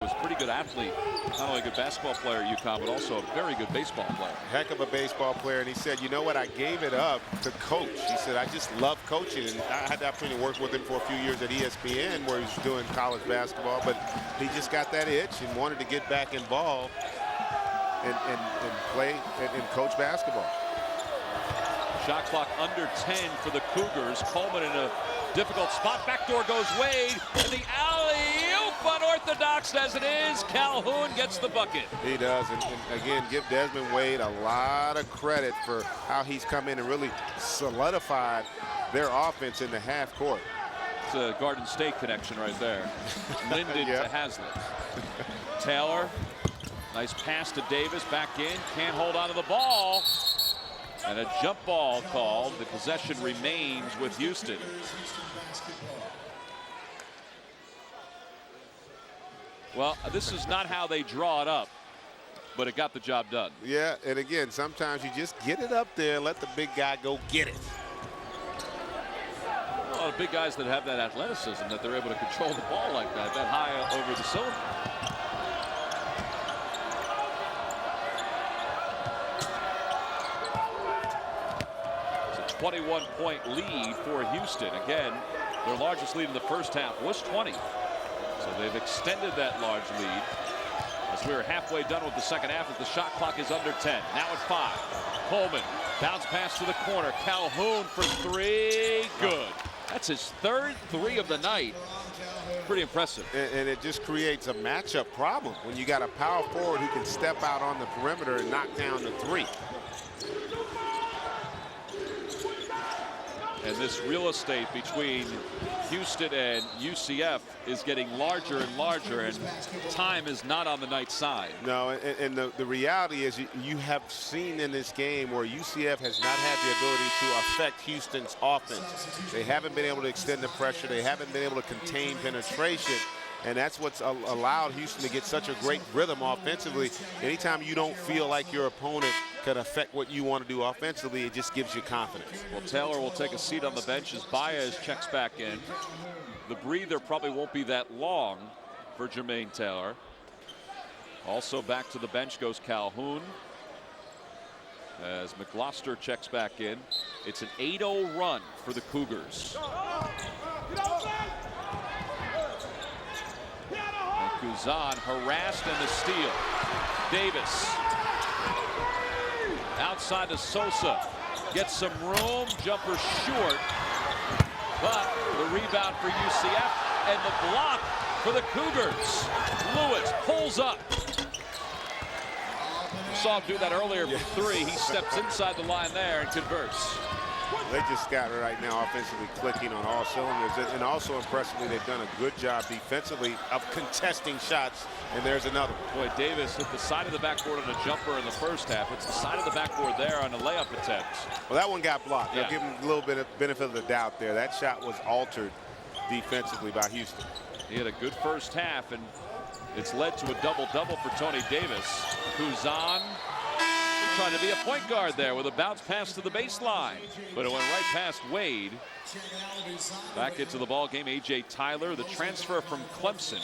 Was a pretty good athlete, not only a good basketball player at UConn, but also a very good baseball player. Heck of a baseball player, and he said, you know what, I gave it up to coach. He said, I just love coaching, and I had the opportunity to work with him for a few years at ESPN where he was doing college basketball, but he just got that itch and wanted to get back involved and play and coach basketball. Shot clock under 10 for the Cougars. Coleman in a difficult spot. Backdoor goes Wade, and the alley-oop unorthodox as it is. Calhoun gets the bucket. He does, and again, give Desmond Wade a lot of credit for how he's come in and really solidified their offense in the half court. It's a Garden State connection right there. Linden to Haslett. Taylor, nice pass to Davis, back in, can't hold on to the ball. And a jump ball called. The possession remains with Houston. Well, this is not how they draw it up, but it got the job done. Yeah, and again, sometimes you just get it up there and let the big guy go get it. A lot of big guys that have that athleticism, that they're able to control the ball like that high over the cylinder. 21-point lead for Houston. Again, their largest lead in the first half was 20. So they've extended that large lead as we're halfway done with the second half as the shot clock is under 10. Now at 5. Coleman, bounce pass to the corner. Calhoun for 3. Good. That's his third 3 of the night. Pretty impressive. And it just creates a matchup problem when you got a power forward who can step out on the perimeter and knock down the 3. And this real estate between Houston and UCF is getting larger and larger, and time is not on the Knights' side. No, and the reality is you have seen in this game where UCF has not had the ability to affect Houston's offense. They haven't been able to extend the pressure. They haven't been able to contain penetration. And that's what's allowed Houston to get such a great rhythm offensively. Anytime you don't feel like your opponent can affect what you want to do offensively, it just gives you confidence. Well, Taylor will take a seat on the bench as Baez checks back in. The breather probably won't be that long for Jermaine Taylor. Also back to the bench goes Calhoun as McGloster checks back in. It's an 8-0 run for the Cougars. Guzan harassed and the steal. Davis outside to Sosa. Gets some room. Jumper short. But the rebound for UCF and the block for the Cougars. Lewis pulls up. Saw him do that earlier from 3. He steps inside the line there and converts. They just got right now offensively clicking on all cylinders, and also impressively they've done a good job defensively of contesting shots, and there's another. Boy, Davis hit the side of the backboard on a jumper in the first half. It's the side of the backboard there on a layup attempt. Well, that one got blocked. I'll give him a little bit of benefit of the doubt there. That shot was altered defensively by Houston. He had a good first half, and it's led to a double-double for Tony Davis. Kuzan trying to be a point guard there with a bounce pass to the baseline, but it went right past Wade. Back into the ball game, A.J. Tyler, the transfer from Clemson.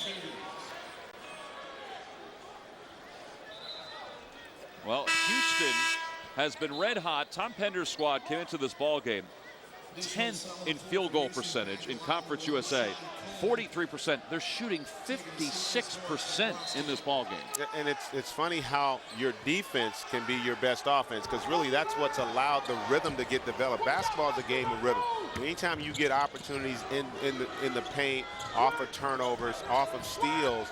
Well, Houston has been red hot. Tom Pender's squad came into this ball game 10th in field goal percentage in Conference USA. 43%. They're shooting 56% in this ball game. And it's funny how your defense can be your best offense, because really that's what's allowed the rhythm to get developed. Basketball is a game of rhythm. Anytime you get opportunities in the paint, off of turnovers, off of steals,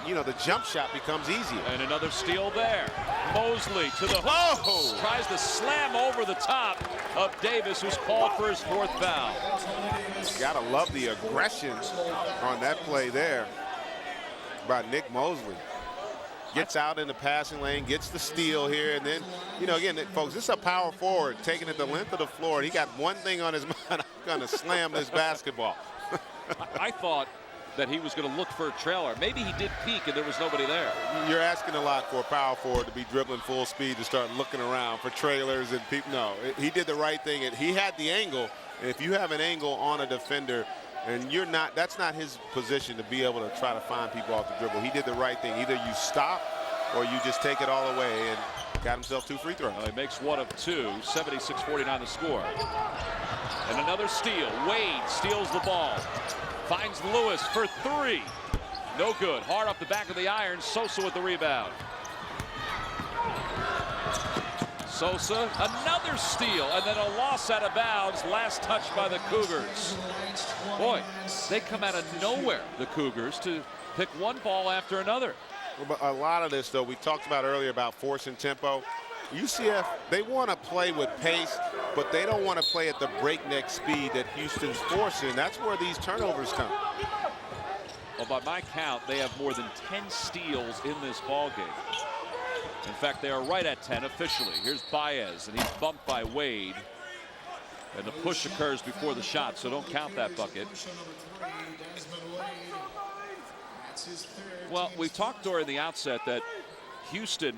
you know, the jump shot becomes easier. And another steal there. Mosley to the hook. Tries to slam over the top of Davis, who's called for his 4th foul. Gotta love the aggression on that play there by Nick Mosley. Gets out in the passing lane, gets the steal here, and then, you know, again, folks, this is a power forward taking it the length of the floor, and he got one thing on his mind: I'm gonna slam this basketball. I thought that he was going to look for a trailer. Maybe he did peek and there was nobody there. You're asking a lot for a power forward to be dribbling full speed to start looking around for trailers and people. No, he did the right thing. He had the angle, and if you have an angle on a defender, And that's not his position to be able to try to find people off the dribble. He did the right thing. Either you stop or you just take it all away, and got himself 2 free throws. Well, he makes 1 of 2, 76-49 the score. And another steal. Wade steals the ball. Finds Lewis for 3. No good. Hard off the back of the iron. Sosa with the rebound. Sosa, another steal, and then a loss out of bounds. Last touch by the Cougars. Boy, they come out of nowhere, the Cougars, to pick one ball after another. But a lot of this, though, we talked about earlier about forcing tempo. UCF, they want to play with pace, but they don't want to play at the breakneck speed that Houston's forcing. That's where these turnovers come. Well, by my count, they have more than 10 steals in this ball game. In fact, they are right at 10 officially. Here's Baez, and he's bumped by Wade. And the push occurs before the shot, so don't count that bucket. Well, we talked during the outset that Houston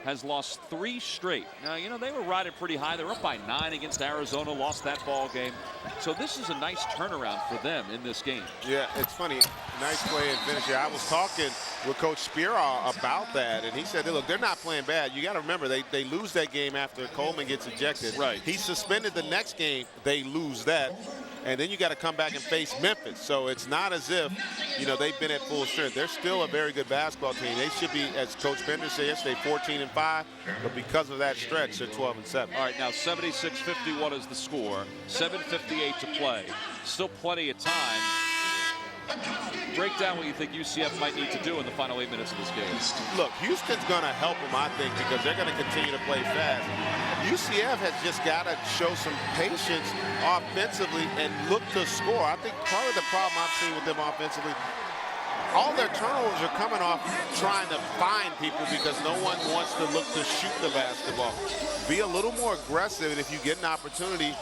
has lost 3 straight. Now, you know, they were riding pretty high. They were up by 9 against Arizona, lost that ball game. So this is a nice turnaround for them in this game. Yeah, it's funny. Nice play and finish here. I was talking with Coach Spira about that, and he said, look, they're not playing bad. You got to remember, they lose that game after Coleman gets ejected. Right. He's suspended the next game. They lose that. And then you got to come back and face Memphis. So it's not as if, you know, they've been at full strength. They're still a very good basketball team. They should be, as Coach Bender said yesterday, 14-5. But because of that stretch, they're 12-7. All right, now 76-51 is the score. 7:58 to play. Still plenty of time. Break down what you think UCF might need to do in the final 8 minutes of this game. Look, Houston's going to help them, I think, because they're going to continue to play fast. UCF has just got to show some patience offensively and look to score. I think part of the problem I've seen with them offensively, all their turnovers are coming off trying to find people because no one wants to look to shoot the basketball. Be a little more aggressive, and if you get an opportunity,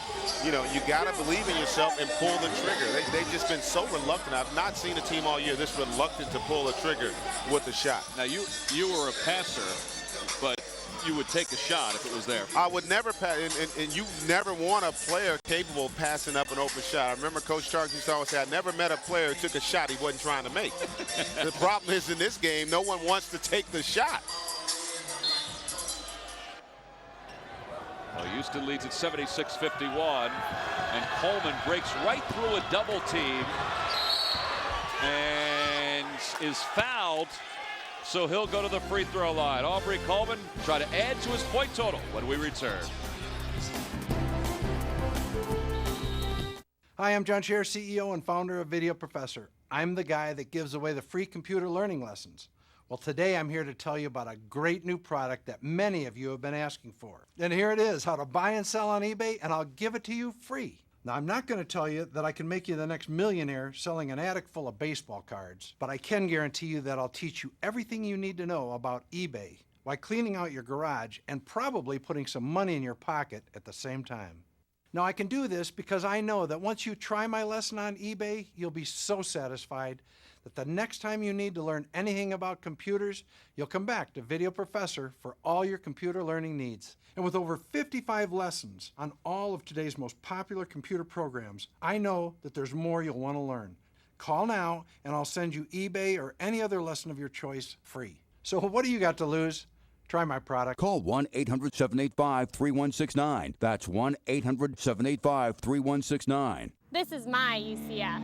you know, you got to believe in yourself and pull the trigger. They've just been so reluctant. I've not seen a team all year this reluctant to pull the trigger with the shot. Now, you were a passer, but you would take a shot if it was there. I would never pass, and you never want a player capable of passing up an open shot. I remember Coach Starks used to always say, I never met a player who took a shot he wasn't trying to make. The problem is in this game, no one wants to take the shot. Well, Houston leads at 76-51, and Coleman breaks right through a double team and is fouled. So he'll go to the free throw line. Aubrey Coleman try to add to his point total when we return. Hi, I'm John Scher, CEO and founder of Video Professor. I'm the guy that gives away the free computer learning lessons. Well, today I'm here to tell you about a great new product that many of you have been asking for. And here it is, how to buy and sell on eBay, and I'll give it to you free. Now, I'm not going to tell you that I can make you the next millionaire selling an attic full of baseball cards, but I can guarantee you that I'll teach you everything you need to know about eBay while cleaning out your garage and probably putting some money in your pocket at the same time. Now, I can do this because I know that once you try my lesson on eBay, you'll be so satisfied that the next time you need to learn anything about computers, you'll come back to Video Professor for all your computer learning needs. And with over 55 lessons on all of today's most popular computer programs, I know that there's more you'll want to learn. Call now and I'll send you eBay or any other lesson of your choice free. So what do you got to lose? Try my product. Call 1-800-785-3169. That's 1-800-785-3169. This is my UCF.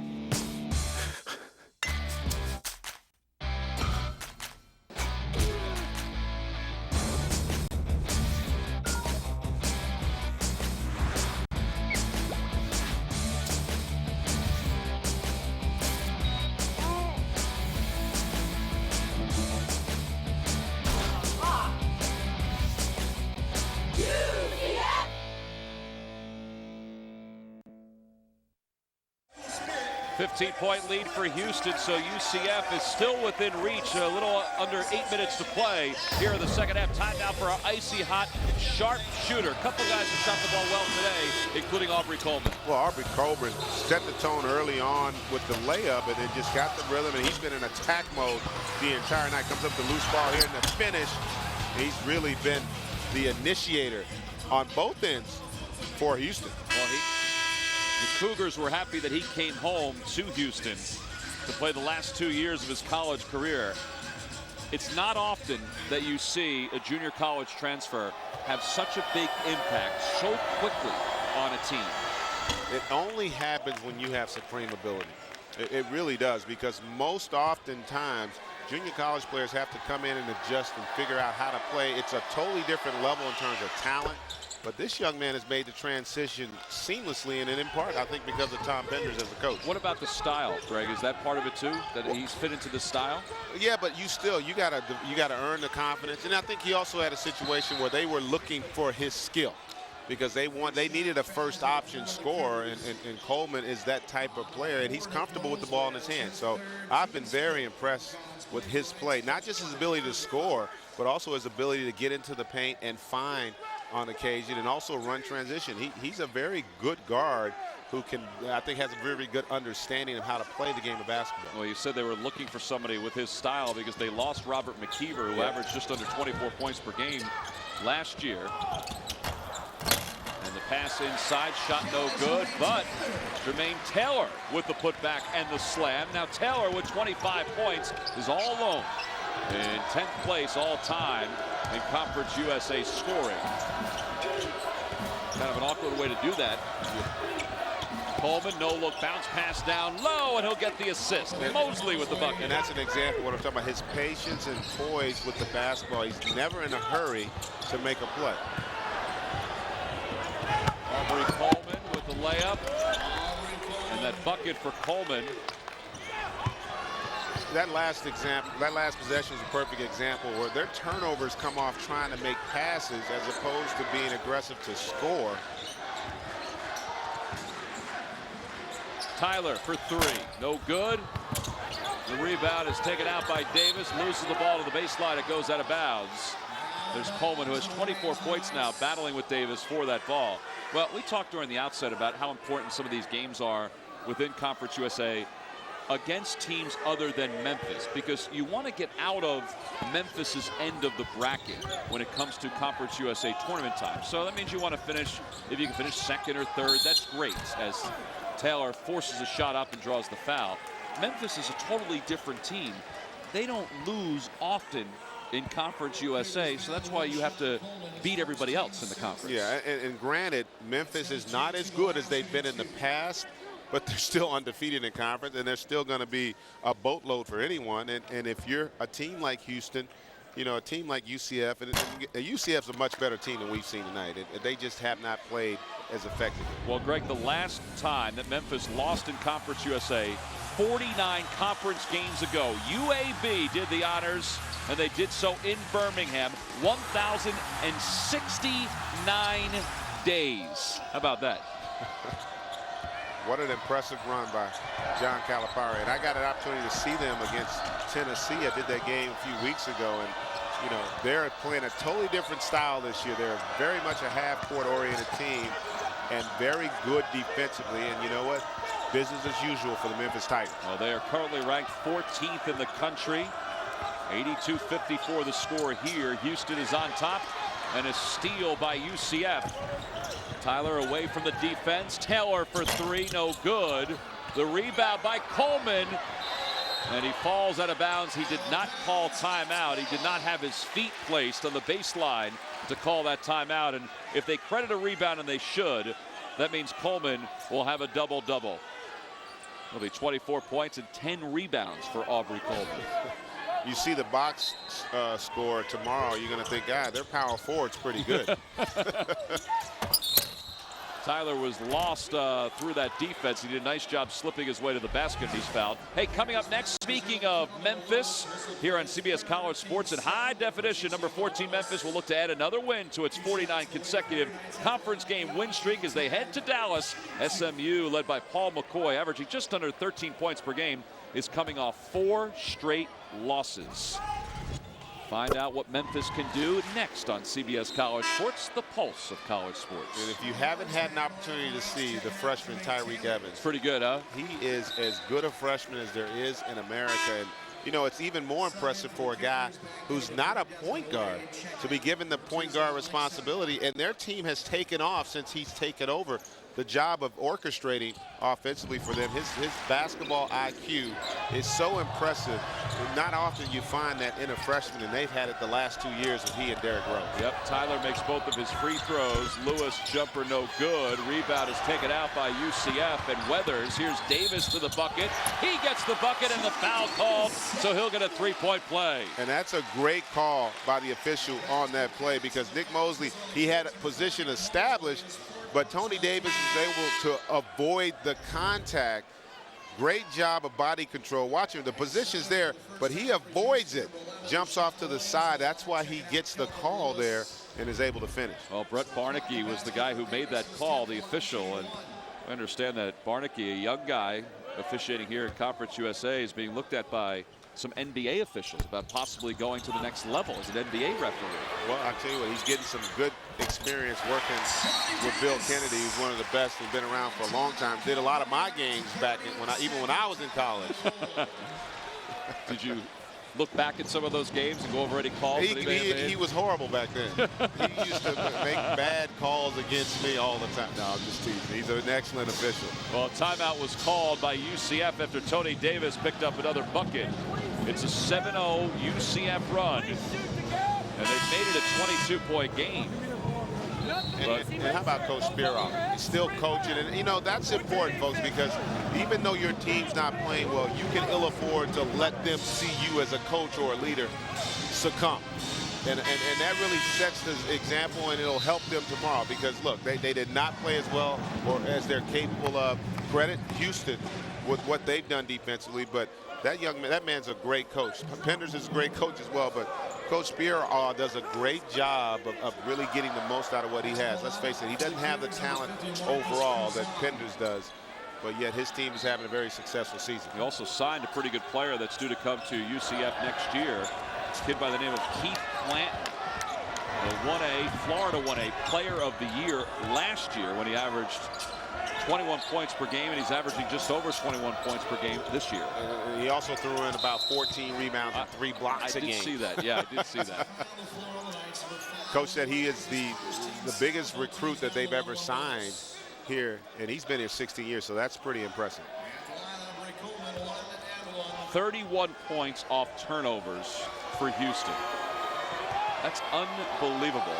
A 15-point lead for Houston, so UCF is still within reach. A little under 8 minutes to play here in the second half. Time now for our icy hot sharp shooter. A couple guys who shot the ball well today, including Aubrey Coleman. Well, Aubrey Coleman set the tone early on with the layup and then just got the rhythm, and he's been in attack mode the entire night. Comes up the loose ball here in the finish. He's really been the initiator on both ends for Houston. Well, The Cougars were happy that he came home to Houston to play the last 2 years of his college career. It's not often that you see a junior college transfer have such a big impact so quickly on a team. It only happens when you have supreme ability. It really does, because most oftentimes junior college players have to come in and adjust and figure out how to play. It's a totally different level in terms of talent. But this young man has made the transition seamlessly, and in part, I think, because of Tom Penders as a coach. What about the style, Greg? Is that part of it too? That he's fit into the style? Yeah, but you gotta earn the confidence. And I think he also had a situation where they were looking for his skill, because they needed a first option scorer, and Coleman is that type of player, and he's comfortable with the ball in his hand. So I've been very impressed with his play, not just his ability to score, but also his ability to get into the paint and find on occasion, and also run transition. He's a very good guard who can, I think, has a very good understanding of how to play the game of basketball. Well, you said they were looking for somebody with his style because they lost Robert McKeever, who averaged just under 24 points per game last year. And the pass inside, shot no good, but Jermaine Taylor with the putback and the slam. Now Taylor with 25 points is all alone in 10th place all time in Conference USA scoring. Kind of an awkward way to do that. Coleman, no look, bounce pass down low, and he'll get the assist. Mosley with the bucket. And that's an example of what I'm talking about, his patience and poise with the basketball. He's never in a hurry to make a play. Aubrey Coleman with the layup. And that bucket for Coleman. That last possession is a perfect example where their turnovers come off trying to make passes as opposed to being aggressive to score. Tyler for three, no good. The rebound is taken out by Davis, loses the ball to the baseline, it goes out of bounds. There's Coleman, who has 24 points now, battling with Davis for that ball. Well, we talked during the outset about how important some of these games are within Conference USA against teams other than Memphis, because you want to get out of Memphis's end of the bracket when it comes to Conference USA tournament time. So that means you want to finish, if you can finish second or third, that's great, as Taylor forces a shot up and draws the foul. Memphis is a totally different team. They don't lose often in Conference USA, so that's why you have to beat everybody else in the conference. Yeah, and granted, Memphis is not as good as they've been in the past, but they're still undefeated in conference, and they're still going to be a boatload for anyone. And if you're a team like Houston, you know, a team like UCF, and UCF's a much better team than we've seen tonight. They just have not played as effectively. Well, Greg, the last time that Memphis lost in Conference USA, 49 conference games ago, UAB did the honors, and they did so in Birmingham, 1,069 days. How about that? What an impressive run by John Calipari. And I got an opportunity to see them against Tennessee. I did that game a few weeks ago, and you know, they're playing a totally different style this year. They're very much a half-court oriented team and very good defensively. And you know what? Business as usual for the Memphis Titans. Well, they are currently ranked 14th in the country. 82-54 the score here. Houston is on top, and a steal by UCF. Tyler away from the defense. Taylor for three, no good. The rebound by Coleman, and he falls out of bounds. He did not call timeout. He did not have his feet placed on the baseline to call that timeout. And if they credit a rebound, and they should, that means Coleman will have a double-double. It'll be 24 points and 10 rebounds for Aubrey Coleman. You see the box score tomorrow, you're going to think, their power forward's pretty good. Tyler was lost through that defense. He did a nice job slipping his way to the basket. He's fouled. Hey, coming up next, speaking of Memphis, here on CBS College Sports in high definition, number 14 Memphis will look to add another win to its 49 consecutive conference game win streak as they head to Dallas. SMU, led by Paul McCoy, averaging just under 13 points per game, is coming off 4 straight losses. Find out what Memphis can do next on CBS College Sports, the pulse of college sports. And if you haven't had an opportunity to see the freshman Tyreke Evans, pretty good, huh? He is as good a freshman as there is in America. And you know, it's even more impressive for a guy who's not a point guard to be given the point guard responsibility. And their team has taken off since he's taken over. the job of orchestrating offensively for them. His basketball IQ is so impressive. Not often you find that in a freshman, and they've had it the last 2 years with he and Derrick Rose. Yep, Tyler makes both of his free throws. Lewis jumper no good. Rebound is taken out by UCF, and Weathers. Here's Davis to the bucket. He gets the bucket and the foul called, so he'll get a three-point play. And that's a great call by the official on that play, because Nick Mosley, he had a position established, but Tony Davis is able to avoid the contact. Great job of body control. Watch him, the position's there, but he avoids it. Jumps off to the side. That's why he gets the call there and is able to finish. Well, Brett Barnaky was the guy who made that call, the official, and I understand that Barnaky, a young guy officiating here at Conference USA, is being looked at by some NBA officials about possibly going to the next level as an NBA referee. Well, I tell you what, he's getting some good experience working with Bill Kennedy, who's one of the best, who's been around for a long time. Did a lot of my games back even when I was in college. Did you look back at some of those games and go over any calls? He was horrible back then. He used to make bad calls against me all the time. No, I'm just teasing. He's an excellent official. Well, a timeout was called by UCF after Tony Davis picked up another bucket. It's a 7-0 UCF run, and they've made it a 22-point game. And how about Coach Spiro? He's still coaching, and you know that's important, folks, because even though your team's not playing well, you can ill afford to let them see you as a coach or a leader succumb. And that really sets the example, and it'll help them tomorrow, because look, they did not play as well or as they're capable of. Credit Houston with what they've done defensively, but that man's a great coach. Penders is a great coach as well, but Coach Spiro does a great job of really getting the most out of what he has. Let's face it, he doesn't have the talent overall that Penders does, but yet his team is having a very successful season. He also signed a pretty good player that's due to come to UCF next year. A kid by the name of Keith Clanton, the 1A, Florida 1A Player of the Year last year when he averaged 21 points per game, and he's averaging just over 21 points per game this year. And he also threw in about 14 rebounds and 3 blocks a game. I did see that. Yeah, I did see that. Coach said he is the biggest recruit that they've ever signed here, and he's been here 16 years, so that's pretty impressive. 31 points off turnovers for Houston. That's unbelievable.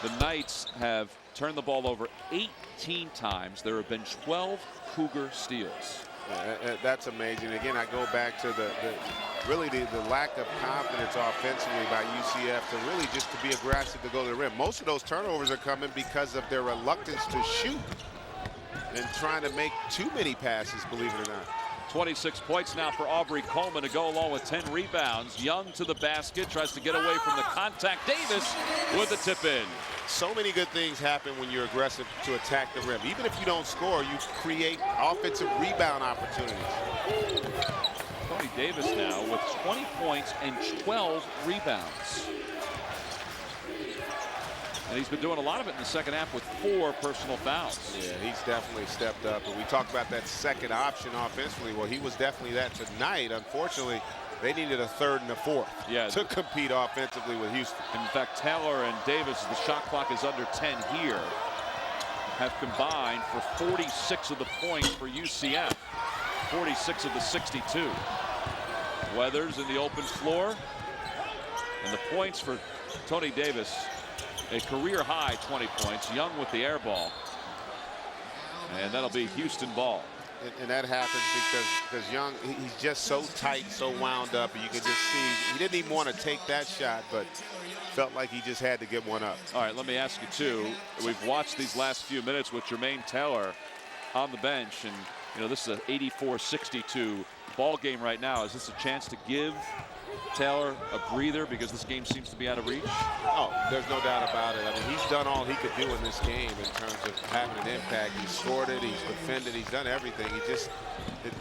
The Knights have turned the ball over 18 times. There have been 12 Cougar steals. Yeah, that's amazing. Again, I go back to the lack of confidence offensively by UCF to really just to be aggressive to go to the rim. Most of those turnovers are coming because of their reluctance to shoot and trying to make too many passes, believe it or not. 26 points now for Aubrey Coleman to go along with 10 rebounds. Young to the basket, tries to get away from the contact. Davis with the tip in. So many good things happen when you're aggressive to attack the rim. Even if you don't score, you create offensive rebound opportunities. Tony Davis now with 20 points and 12 rebounds. And he's been doing a lot of it in the second half with 4 personal fouls. Yeah, he's definitely stepped up. And we talked about that second option offensively. Well, he was definitely that tonight. Unfortunately, they needed a third and a fourth to compete offensively with Houston. In fact, Taylor and Davis, the shot clock is under 10 here, have combined for 46 of the points for UCF, 46 of the 62. Weathers in the open floor, and the points for Tony Davis, a career high 20 points. Young with the air ball, and that'll be Houston ball. And that happens because Young, he's just so tight, so wound up. And you can just see he didn't even want to take that shot, but felt like he just had to get one up. All right, let me ask you too. We've watched these last few minutes with Jermaine Taylor on the bench, and you know this is an 84-62 ball game right now. Is this a chance to give Taylor a breather because this game seems to be out of reach? Oh, there's no doubt about it. I mean, he's done all he could do in this game in terms of having an impact. He's scored it, he's defended, he's done everything. He just,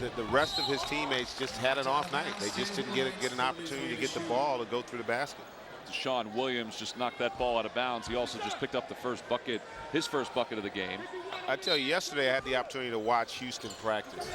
the rest of his teammates just had an off night. They just didn't get an opportunity to get the ball to go through the basket. Deshaun Williams just knocked that ball out of bounds. He also just picked up the first bucket, his first bucket of the game. I tell you, yesterday I had the opportunity to watch Houston practice.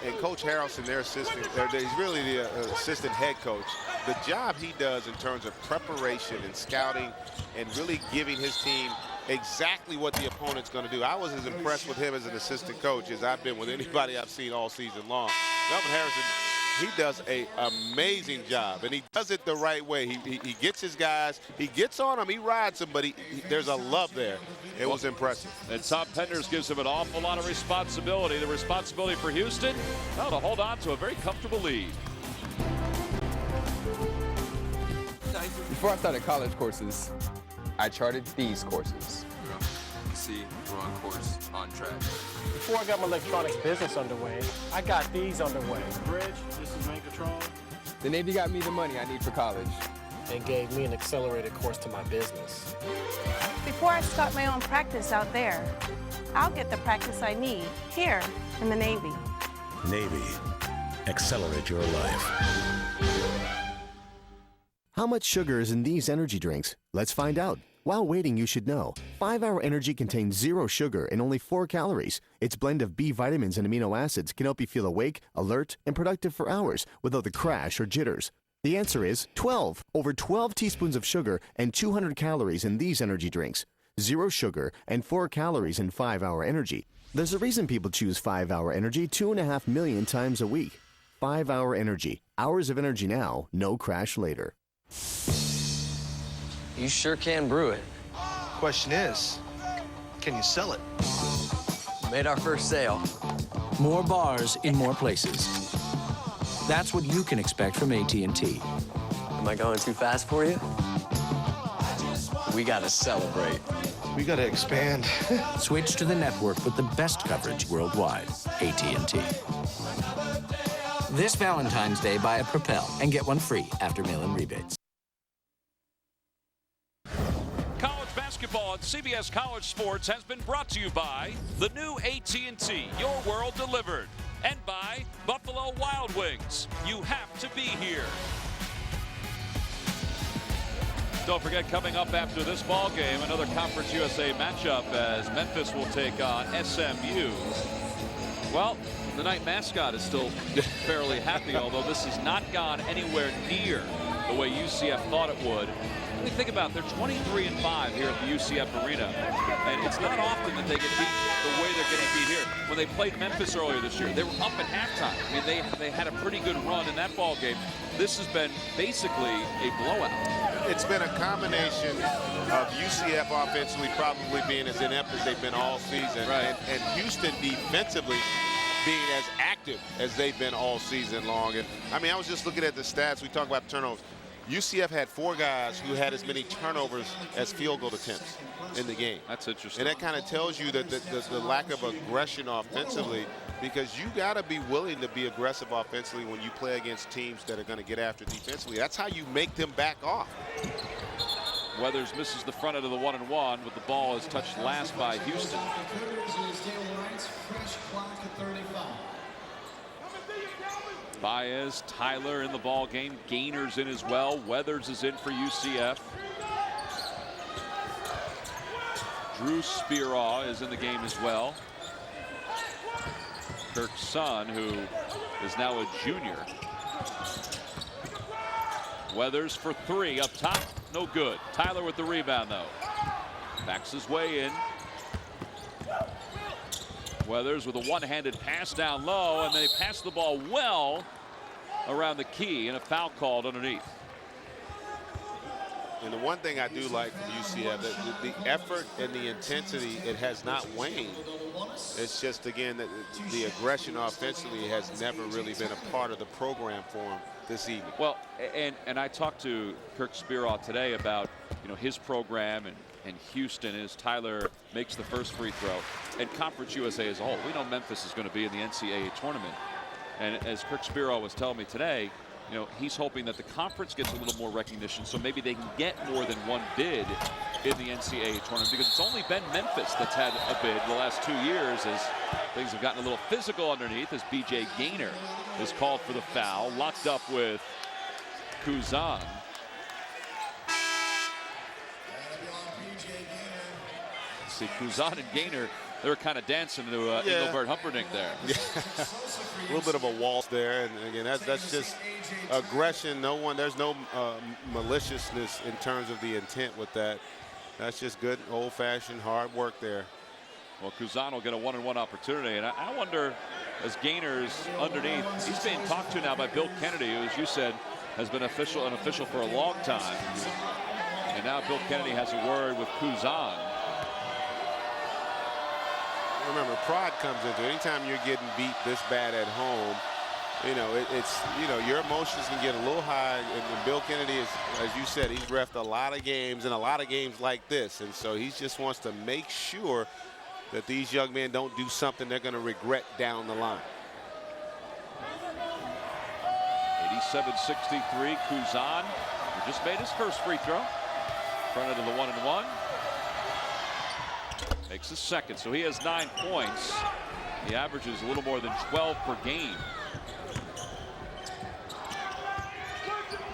And Coach Harrelson, their assistant, he's really the assistant head coach. The job he does in terms of preparation and scouting and really giving his team exactly what the opponent's going to do. I was as impressed with him as an assistant coach as I've been with anybody I've seen all season long. Melvin Harrison, he does an amazing job, and he does it the right way. He gets his guys, he gets on them, he rides them, but there's a love there. It was impressive. And Tom Penders gives him an awful lot of responsibility. The responsibility for Houston, well, to hold on to a very comfortable lead. Before I started college courses, I charted these courses. See, we're on course, on track. Before I got my electronics business underway, I got these underway. Bridge, this is main control. The Navy got me the money I need for college. And gave me an accelerated course to my business. Before I start my own practice out there, I'll get the practice I need here in the Navy. Navy, accelerate your life. How much sugar is in these energy drinks? Let's find out. While waiting, you should know. 5-Hour Energy contains 0 sugar and only 4 calories. Its blend of B vitamins and amino acids can help you feel awake, alert, and productive for hours without the crash or jitters. The answer is 12. Over 12 teaspoons of sugar and 200 calories in these energy drinks. 0 sugar and 4 calories in 5-Hour Energy. There's a reason people choose 5-Hour Energy 2.5 million times a week. 5-Hour Energy. Hours of energy now, no crash later. You sure can brew it. Question is, can you sell it? Made our first sale. More bars in more places. That's what you can expect from AT&T. Am I going too fast for you? We gotta celebrate. We gotta expand. Switch to the network with the best coverage worldwide. AT&T. This Valentine's Day, buy a Propel and get one free after mail-in rebates. College basketball on CBS College Sports has been brought to you by the new AT&T, your world delivered, and by Buffalo Wild Wings. You have to be here. Don't forget, coming up after this ball game, another Conference USA matchup as Memphis will take on SMU. Well, the night mascot is still fairly happy, although this has not gone anywhere near the way UCF thought it would. When you think about it, they're 23-5 here at the UCF Arena, and it's not often that they get beat the way they're getting beat here. When they played Memphis earlier this year, they were up at halftime. I mean, they had a pretty good run in that ball game. This has been basically a blowout. It's been a combination of UCF offensively probably being as inept as they've been all season, right, and Houston defensively being as active as they've been all season long. And I mean, I was just looking at the stats. We talk about turnovers. UCF had 4 guys who had as many turnovers as field goal attempts in the game. That's interesting. And that kind of tells you that the lack of aggression offensively, because you got to be willing to be aggressive offensively when you play against teams that are going to get after defensively. That's how you make them back off. Weathers misses the front end of the 1-and-1, but the ball is touched last by Houston. Baez, Tyler in the ball game. Gainer's in as well. Weathers is in for UCF. Drew Speraw is in the game as well. Kirk's son, who is now a junior. Weathers for 3 up top. No good. Tyler with the rebound, though. Backs his way in. Weathers with a one-handed pass down low, and they pass the ball well around the key, and a foul called underneath. And the one thing I do like from UCF, the effort and the intensity, it has not waned. It's just, again, that the aggression offensively has never really been a part of the program for them this evening. Well, and I talked to Kirk Speraw today about, you know, his program and Houston as Tyler makes the first free throw, and Conference USA as a whole. We know Memphis is going to be in the NCAA tournament, and as Kirk Speraw was telling me today, you know, he's hoping that the conference gets a little more recognition, so maybe they can get more than one bid in the NCAA tournament, because it's only been Memphis that's had a bid the last 2 years, as things have gotten a little physical underneath, as B.J. Gainer is called for the foul, locked up with Kuzan. See, Kuzan and Gainer, they were kind of dancing to Engelbert Humperdinck there. Yeah. A little bit of a waltz there, and again, that's just aggression. There's no maliciousness in terms of the intent with that. That's just good old-fashioned hard work there. Well, Kuzan will get a 1-on-1 opportunity, and I wonder, as Gaynor's underneath, he's being talked to now by Bill Kennedy, who, as you said, has been an official for a long time. And now Bill Kennedy has a word with Kuzan. Remember, pride comes into it. Anytime you're getting beat this bad at home, your emotions can get a little high. And Bill Kennedy is, as you said, he's reffed a lot of games and a lot of games like this. And so he just wants to make sure that these young men don't do something they're going to regret down the line. 87-63, Kuzan, who just made his first free throw. Fronted to the 1-and-1. Makes his second, so he has 9 points. He averages a little more than 12 per game.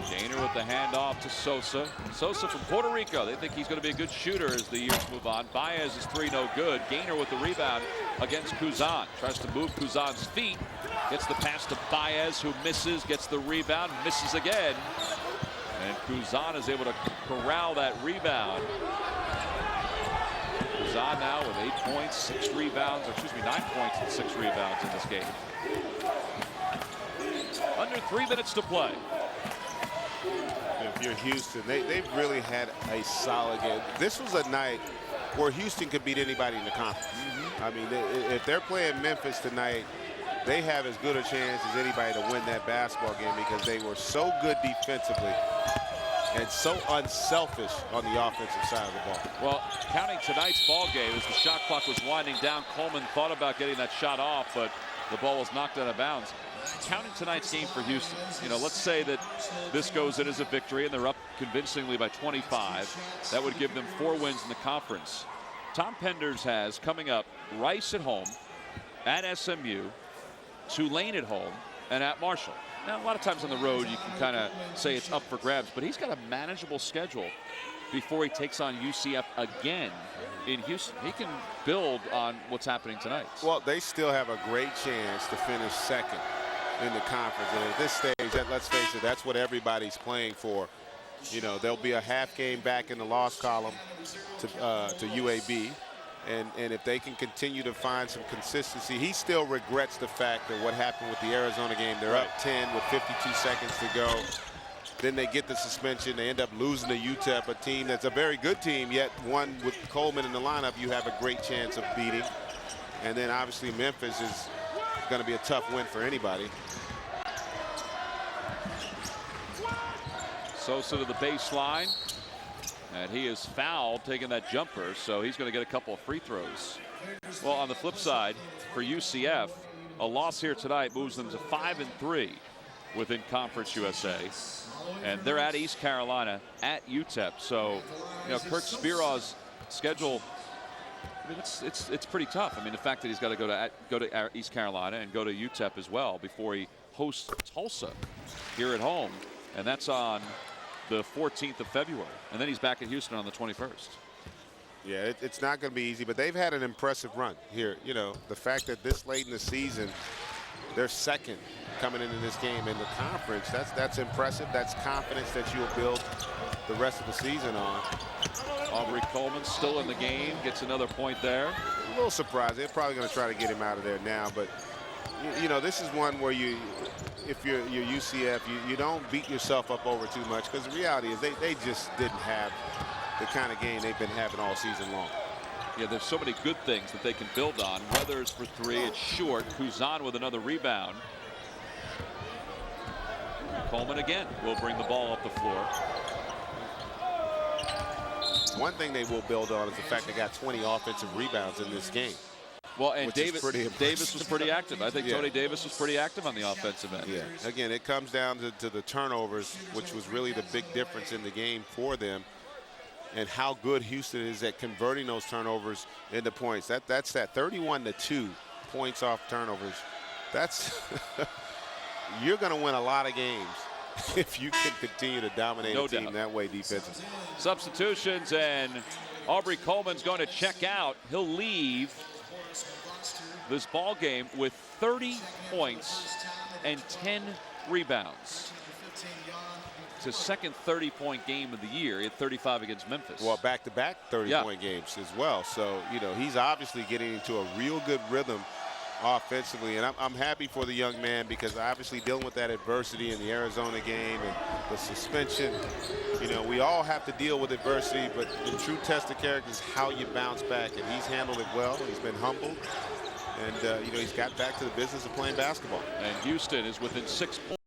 Gaynor with the handoff to Sosa. Sosa from Puerto Rico. They think he's going to be a good shooter as the years move on. Baez's three no good. Gaynor with the rebound against Kuzan. Tries to move Kuzan's feet. Gets the pass to Baez, who misses. Gets the rebound, misses again. And Kuzan is able to corral that rebound. Kuzan now with 8 points, 6 rebounds, or excuse me, 9 points and 6 rebounds in this game. Under 3 minutes to play. If you're Houston, they've really had a solid game. This was a night where Houston could beat anybody in the conference. I mean, if they're playing Memphis tonight, they have as good a chance as anybody to win that basketball game because they were so good defensively and so unselfish on the offensive side of the ball. Well, counting tonight's ball game, as the shot clock was winding down, Coleman thought about getting that shot off, but the ball was knocked out of bounds. Counting tonight's game for Houston, let's say that this goes in as a victory and they're up convincingly by 25. That would give them 4 wins in the conference. Tom Penders has coming up Rice at home, at SMU, Tulane at home, and at Marshall. Now, a lot of times on the road, you can kind of say it's up for grabs, but he's got a manageable schedule before he takes on UCF again in Houston. He can build on what's happening tonight. Well, they still have a great chance to finish second in the conference. And at this stage, let's face it, that's what everybody's playing for. There'll be a half game back in the loss column to UAB. And if they can continue to find some consistency, he still regrets the fact that what happened with the Arizona game. They're up 10 with 52 seconds to go. Then they get the suspension. They end up losing to UTEP, a team that's a very good team, yet one with Coleman in the lineup you have a great chance of beating. And then obviously Memphis is going to be a tough win for anybody. Sosa to the baseline. And he is fouled taking that jumper, so he's going to get a couple of free throws. Well, on the flip side, for UCF, a loss here tonight moves them to 5-3 within Conference USA. And they're at East Carolina, at UTEP. So, Kirk Spearaw's schedule, I mean, it's pretty tough. I mean, the fact that he's got to go to East Carolina and go to UTEP as well before he hosts Tulsa here at home. And that's on the 14th of February, and then he's back at Houston on the 21st. Yeah, it's not going to be easy, but they've had an impressive run here. The fact that this late in the season, they're second coming into this game in the conference, that's impressive. That's confidence that you'll build the rest of the season on. Aubrey Coleman still in the game, gets another point there. A little surprised. They're probably going to try to get him out of there now, but this is one where if you're UCF, you don't beat yourself up over too much, because the reality is they just didn't have the kind of game they've been having all season long. Yeah, there's so many good things that they can build on. Weathers for 3, it's short. Kuzan with another rebound. Coleman again will bring the ball up the floor. One thing they will build on is the fact they got 20 offensive rebounds in this game. Well, and Davis was pretty active. I think Tony Davis was pretty active on the offensive end. Yeah. Again, it comes down to the turnovers, which was really the big difference in the game for them, and how good Houston is at converting those turnovers into points. That's that 31-2 points off turnovers. That's you're going to win a lot of games if you can continue to dominate a team that way defensively. Substitutions, and Aubrey Coleman's going to check out. He'll leave this ball game with 30 points and 10 rebounds. It's his second 30-point game of the year. He had 35 against Memphis. Well, back-to-back 30-point games as well. So, you know, he's obviously getting into a real good rhythm offensively, and I'm happy for the young man because obviously dealing with that adversity in the Arizona game and the suspension, you know, we all have to deal with adversity, but the true test of character is how you bounce back, and he's handled it well. He's been humbled, and you know, he's got back to the business of playing basketball. And Houston is within 6 points.